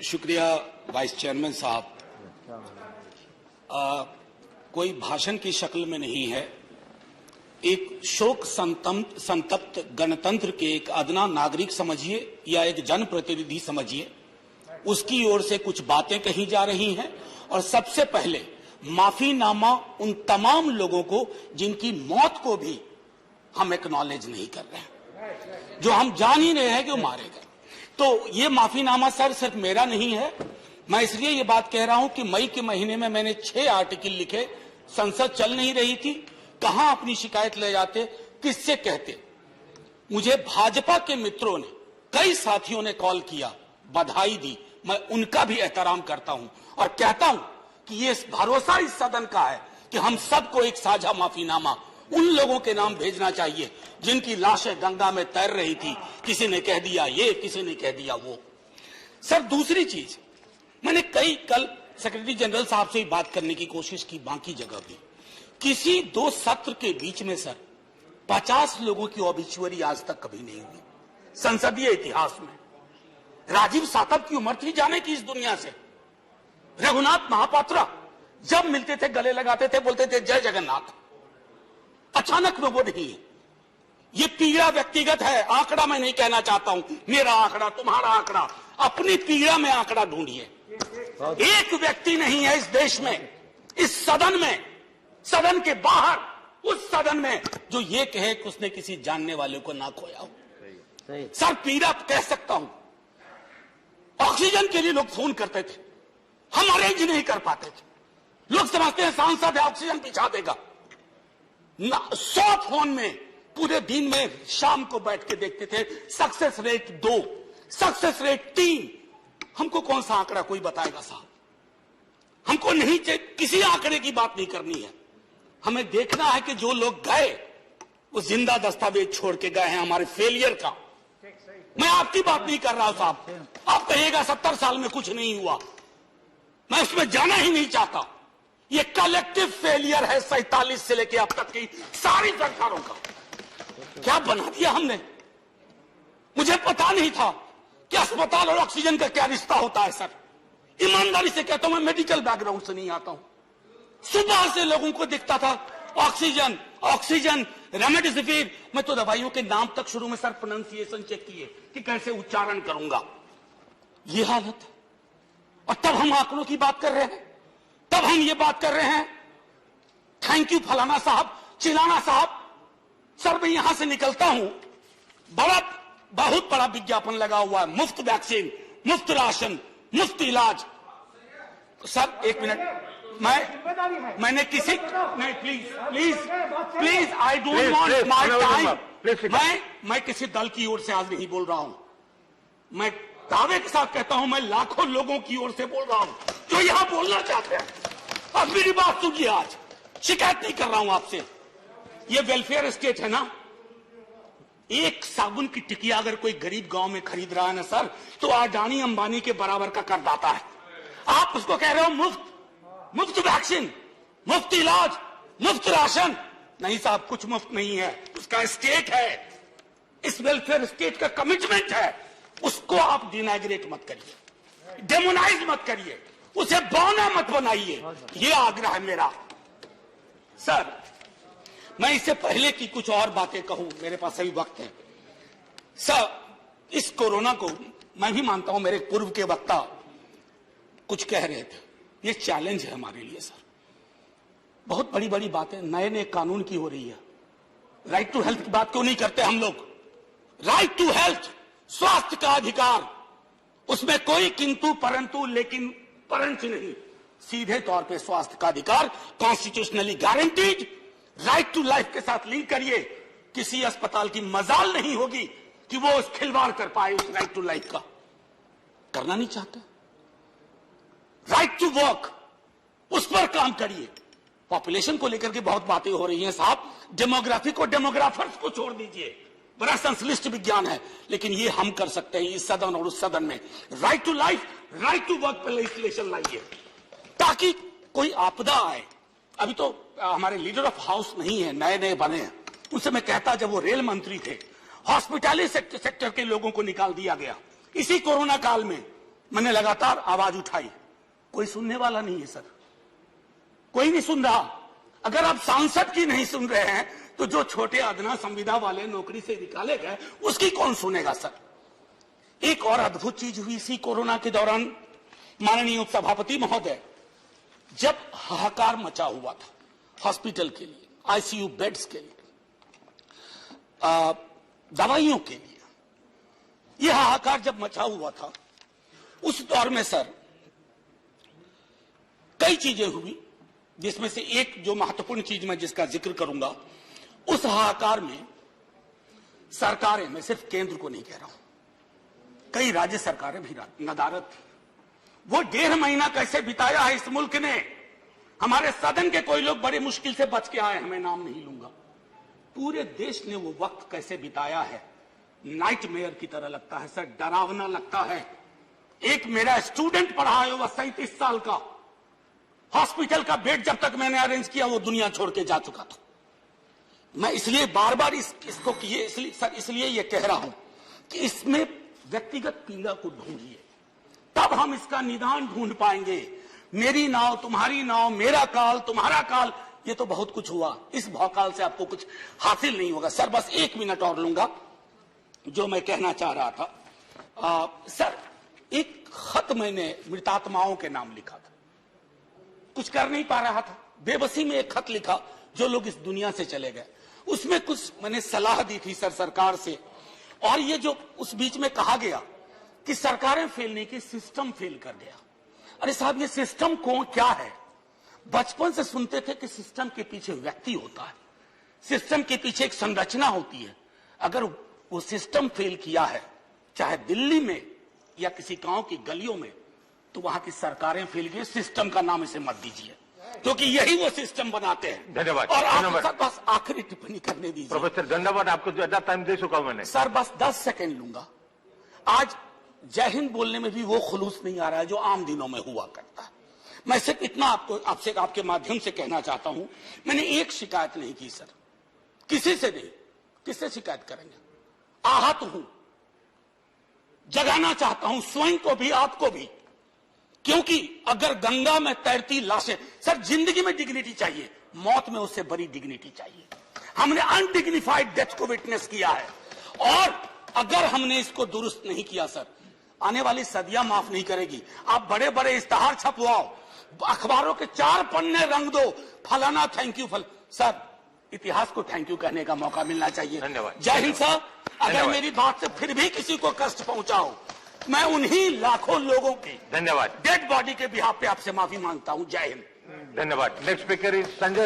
शुक्रिया vice chairman साहब। कोई भाषण की शक्ल में नहीं है, एक शोक संतप्त गणतंत्र के एक अदना नागरिक समझिए या एक जनप्रतिनिधि समझिए, उसकी ओर से कुछ बातें कही जा रही हैं। और सबसे पहले माफीनामा उन तमाम लोगों को जिनकी मौत को भी हम एक्नॉलेज नहीं कर रहे हैं, जो हम जान ही रहे हैं कि वो मारे गए। तो ये माफीनामा सर सिर्फ मेरा नहीं है। मैं इसलिए ये बात कह रहा हूं कि मई के महीने में मैंने 6 आर्टिकल लिखे। संसद चल नहीं रही थी, कहां अपनी शिकायत ले जाते, किससे कहते। मुझे भाजपा के मित्रों ने, कई साथियों ने कॉल किया, बधाई दी। मैं उनका भी एहतराम करता हूं और कहता हूं कि ये भरोसा इस सदन का है कि हम सबको एक साझा माफीनामा उन लोगों के नाम भेजना चाहिए जिनकी लाशें गंगा में तैर रही थी। किसी ने कह दिया ये, किसी ने कह दिया वो। सर दूसरी चीज, मैंने कल सेक्रेटरी जनरल साहब से बात करने की कोशिश की, बाकी जगह भी। किसी 2 सत्र के बीच में सर 50 लोगों की ऑबिचुअरी आज तक कभी नहीं हुई संसदीय इतिहास में। राजीव सातव की उम्र थी जाने की इस दुनिया से। रघुनाथ महापात्रा जब मिलते थे गले लगाते थे, बोलते थे जय जगन्नाथ। अचानक में वो नहीं है। ये पीड़ा व्यक्तिगत है, आंकड़ा मैं नहीं कहना चाहता हूं, मेरा आंकड़ा, तुम्हारा आंकड़ा। अपनी पीड़ा में आंकड़ा ढूंढिए। एक व्यक्ति नहीं है इस देश में, इस सदन में, सदन के बाहर, उस सदन में जो ये कहे कि उसने किसी जानने वाले को ना खोया हो। सर पीड़ा कह सकता हूं। ऑक्सीजन के लिए लोग फोन करते थे, हम अरेंज नहीं कर पाते थे। लोग समझते हैं सांसद है, ऑक्सीजन पिछा देगा। 100 फोन में पूरे दिन में शाम को बैठ के देखते थे, सक्सेस रेट 2, सक्सेस रेट 3। हमको कौन सा आंकड़ा कोई बताएगा साहब? हमको नहीं, किसी आंकड़े की बात नहीं करनी है। हमें देखना है कि जो लोग गए वो जिंदा दस्तावेज छोड़ के गए हैं हमारे फेलियर का। मैं आपकी बात नहीं कर रहा हूं साहब। आप कहिएगा 70 साल में कुछ नहीं हुआ, मैं उसमें जाना ही नहीं चाहता। ये कलेक्टिव फेलियर है 47 से लेके अब तक की सारी सरकारों का। क्या बना दिया हमने? मुझे पता नहीं था कि अस्पताल और ऑक्सीजन का क्या रिश्ता होता है सर। ईमानदारी से कहता हूं, मैं मेडिकल बैकग्राउंड से नहीं आता हूं। सुबह से लोगों को दिखता था ऑक्सीजन ऑक्सीजन, रेमडेसिविर। मैं तो दवाइयों के नाम तक शुरू में सर प्रोनाउंसिएशन चेक किए कि कैसे उच्चारण करूंगा। ये हालत है। और तब हम आंकड़ों की बात कर रहे हैं, तब हम ये बात कर रहे हैं थैंक यू फलाना साहब, चिलाना साहब। सर मैं यहां से निकलता हूं, बहुत बड़ा विज्ञापन लगा हुआ है, मुफ्त वैक्सीन, मुफ्त राशन, मुफ्त इलाज। सर एक मिनट, मैंने किसी नहीं, please I don't want my time. मैं किसी दल की ओर से आज नहीं बोल रहा हूं। मैं दावे के साथ कहता हूं, मैं लाखों लोगों की ओर से बोल रहा हूं जो यहां बोलना चाहते हैं। अब मेरी बात सुनिए, आज शिकायत नहीं कर रहा हूं आपसे। ये वेलफेयर स्टेट है ना। एक साबुन की टिकिया अगर कोई गरीब गांव में खरीद रहा है ना सर, तो अडानी अंबानी के बराबर का करदाता है। आप उसको कह रहे हो मुफ्त वैक्सीन, मुफ्त इलाज, मुफ्त राशन। नहीं साहब, कुछ मुफ्त नहीं है, उसका स्टेट है। इस वेलफेयर स्टेट का कमिटमेंट है। उसको आप डिनाइग्रेट मत करिए, डेमोनाइज मत करिए, उसे बौना मत बनाइए। ये आग्रह है मेरा। सर मैं इससे पहले की कुछ और बातें कहूं, मेरे पास अभी वक्त है। सर इस कोरोना को मैं भी मानता हूं, मेरे पूर्व के वक्ता कुछ कह रहे थे, ये चैलेंज है हमारे लिए सर। बहुत बड़ी बड़ी बातें नए कानून की हो रही है। राइट टू हेल्थ की बात क्यों नहीं करते हम लोग? राइट टू हेल्थ, स्वास्थ्य का अधिकार, उसमें कोई किंतु परंतु लेकिन परंच नहीं। सीधे तौर पे स्वास्थ्य का अधिकार constitutionally guaranteed. Right to life के साथ लिंक करिए। किसी अस्पताल की मजाल नहीं होगी कि वो उस खिलवाड़ कर पाए उस राइट टू लाइफ का। करना नहीं चाहते। राइट टू वर्क, उस पर काम करिए। पॉपुलेशन को लेकर के बहुत बातें हो रही हैं साहब। डेमोग्राफी को, डेमोग्राफर्स को छोड़ दीजिए, बड़ा संश्लिष्ट विज्ञान है, लेकिन ये हम कर सकते हैं इस सदन और उस सदन में। Right to life, right to work पर लेजिस्लेशन लाइए ताकि कोई आपदा आए। अभी तो हमारे लीडर ऑफ हाउस नहीं है, नए बने हैं। उनसे मैं कहता, जब वो रेल मंत्री थे, हॉस्पिटैलिटी सेक्टर के लोगों को निकाल दिया गया इसी कोरोना काल में। मैंने लगातार आवाज उठाई, कोई सुनने वाला नहीं है सर, कोई नहीं सुन रहा। अगर आप सांसद की नहीं सुन रहे हैं तो जो छोटे अदना संविदा वाले नौकरी से निकाले गए उसकी कौन सुनेगा सर। एक और अद्भुत चीज हुई इसी कोरोना के दौरान, माननीय उपसभापति महोदय, जब हाहाकार मचा हुआ था हॉस्पिटल के लिए, आईसीयू बेड्स के लिए, दवाइयों के लिए, यह हाहाकार जब मचा हुआ था उस दौर में सर कई चीजें हुई, जिसमें से एक जो महत्वपूर्ण चीज मैं जिसका जिक्र करूंगा, उस हाहाकार में सरकारें, मैं सिर्फ केंद्र को नहीं कह रहा हूं, कई राज्य सरकारें भी नदारद थी। वो 1.5 महीना कैसे बिताया है इस मुल्क ने। हमारे सदन के कोई लोग बड़ी मुश्किल से बच के आए हैं, मैं नाम नहीं लूंगा। पूरे देश ने वो वक्त कैसे बिताया है, नाइटमेयर की तरह लगता है सर, डरावना लगता है। एक मेरा स्टूडेंट पढ़ा है, वह 37 साल का, हॉस्पिटल का बेड जब तक मैंने अरेंज किया वो दुनिया छोड़ के जा चुका था। मैं इसलिए बार बार इसको इसलिए ये कह रहा हूं कि इसमें व्यक्तिगत पीड़ा को ढूंढिए, तब हम इसका निदान ढूंढ पाएंगे। मेरी नाव तुम्हारी नाव, मेरा काल तुम्हारा काल, ये तो बहुत कुछ हुआ, इस भौकाल से आपको कुछ हासिल नहीं होगा। सर बस 1 मिनट और लूंगा, जो मैं कहना चाह रहा था। सर एक खत मैंने मृतात्माओं के नाम लिखा था, कुछ कर नहीं पा रहा था, बेबसी में एक खत लिखा जो लोग इस दुनिया से चले गए। उसमें कुछ मैंने सलाह दी थी सर सरकार से, और ये जो उस बीच में कहा गया कि सरकारें फेल नहीं की, सिस्टम फेल कर गया। अरे साहब, ये सिस्टम कौन क्या है? बचपन से सुनते थे कि सिस्टम के पीछे व्यक्ति होता है, सिस्टम के पीछे एक संरचना होती है। अगर वो सिस्टम फेल किया है, चाहे दिल्ली में या किसी गांव की गलियों में, तो वहां की सरकारें फेल गई। सिस्टम का नाम इसे मत दीजिए, क्योंकि यही वो सिस्टम बनाते हैं। धन्यवाद। और आप बस आखिरी टिप्पणी करने दीजिए। प्रोफेसर धन्यवाद, आपको ज्यादा टाइम दे चुका हूं मैंने। सर बस 10 सेकंड लूंगा। आज जय हिंद बोलने में भी वो खुलूस नहीं आ रहा है जो आम दिनों में हुआ करता है। मैं सिर्फ इतना आपसे आपके माध्यम से कहना चाहता हूं, मैंने एक शिकायत नहीं की सर, किसी से नहीं। किससे शिकायत करेंगे? आहत हूं, जगाना चाहता हूं स्वयं को भी, आपको भी, क्योंकि अगर गंगा में तैरती लाशें, सर जिंदगी में डिग्निटी चाहिए, मौत में उससे बड़ी डिग्निटी चाहिए। हमने अनडिग्निफाइड डेथ को विटनेस किया है, और अगर हमने इसको दुरुस्त नहीं किया सर, आने वाली सदियां माफ नहीं करेगी। आप बड़े बड़े इश्तहार छपवाओ, अखबारों के 4 पन्ने रंग दो, फलाना थैंक यू सर, इतिहास को थैंक यू कहने का मौका मिलना चाहिए। धन्यवाद। जय हिंद सर। अगर मेरी बात से फिर भी किसी को कष्ट पहुंचाओ, मैं उन्हीं लाखों लोगों की धन्यवाद डेड बॉडी के बिहाफ पे आपसे माफी मांगता हूं। जय हिंद। धन्यवाद। Next speaker is Sanjay.